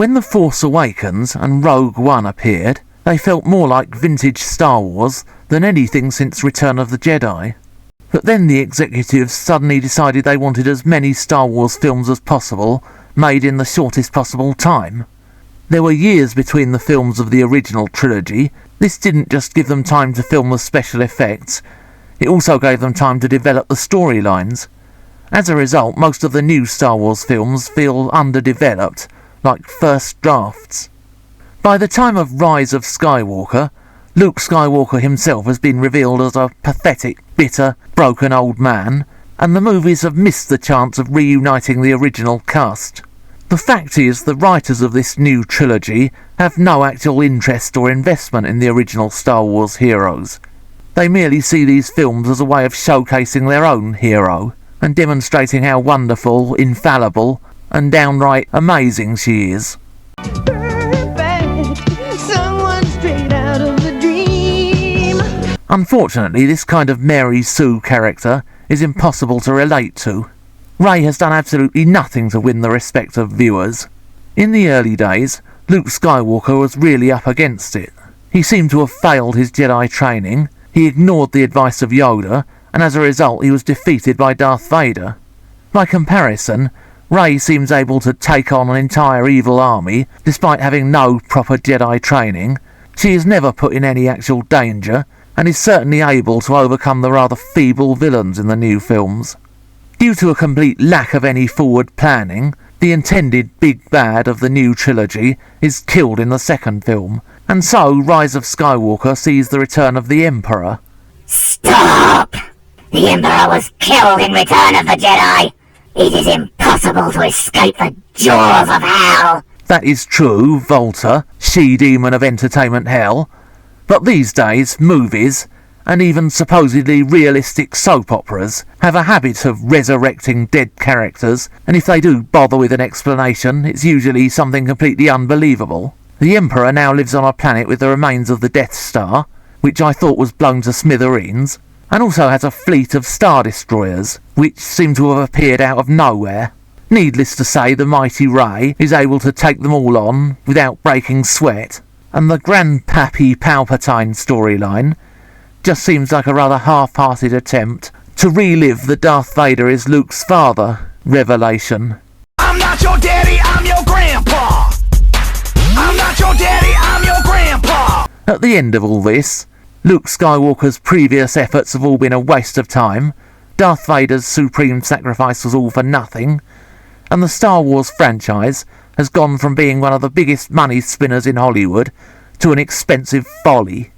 When The Force Awakens and Rogue One appeared, they felt more like vintage Star Wars than anything since Return of the Jedi. But then the executives suddenly decided they wanted as many Star Wars films as possible, made in the shortest possible time. There were years between the films of the original trilogy. This didn't just give them time to film the special effects, it also gave them time to develop the storylines. As a result, most of the new Star Wars films feel underdeveloped, like first drafts. By the time of Rise of Skywalker, Luke Skywalker himself has been revealed as a pathetic, bitter, broken old man, and the movies have missed the chance of reuniting the original cast. The fact is, the writers of this new trilogy have no actual interest or investment in the original Star Wars heroes. They merely see these films as a way of showcasing their own hero, and demonstrating how wonderful, infallible, and downright amazing she is. Unfortunately, this kind of Mary Sue character is impossible to relate to. Rey has done absolutely nothing to win the respect of viewers. In the early days, Luke Skywalker was really up against it. He seemed to have failed his Jedi training, he ignored the advice of Yoda, and as a result he was defeated by Darth Vader. By comparison, Rey seems able to take on an entire evil army despite having no proper Jedi training. She is never put in any actual danger, and is certainly able to overcome the rather feeble villains in the new films. Due to a complete lack of any forward planning, the intended big bad of the new trilogy is killed in the second film, and so Rise of Skywalker sees the return of the Emperor. Stop! The Emperor was killed in Return of the Jedi! It is impossible to escape the jaws of hell! That is true, Volta, she-demon of entertainment hell. But these days, movies, and even supposedly realistic soap operas, have a habit of resurrecting dead characters, and if they do bother with an explanation, it's usually something completely unbelievable. The Emperor now lives on a planet with the remains of the Death Star, which I thought was blown to smithereens, and also has a fleet of Star Destroyers, which seem to have appeared out of nowhere. Needless to say, the mighty Rey is able to take them all on without breaking sweat, and the Grandpappy Palpatine storyline just seems like a rather half-hearted attempt to relive the Darth Vader is Luke's father revelation. I'm not your daddy, I'm your grandpa! I'm not your daddy, I'm your grandpa! At the end of all this, Luke Skywalker's previous efforts have all been a waste of time, Darth Vader's supreme sacrifice was all for nothing, and the Star Wars franchise has gone from being one of the biggest money spinners in Hollywood to an expensive folly.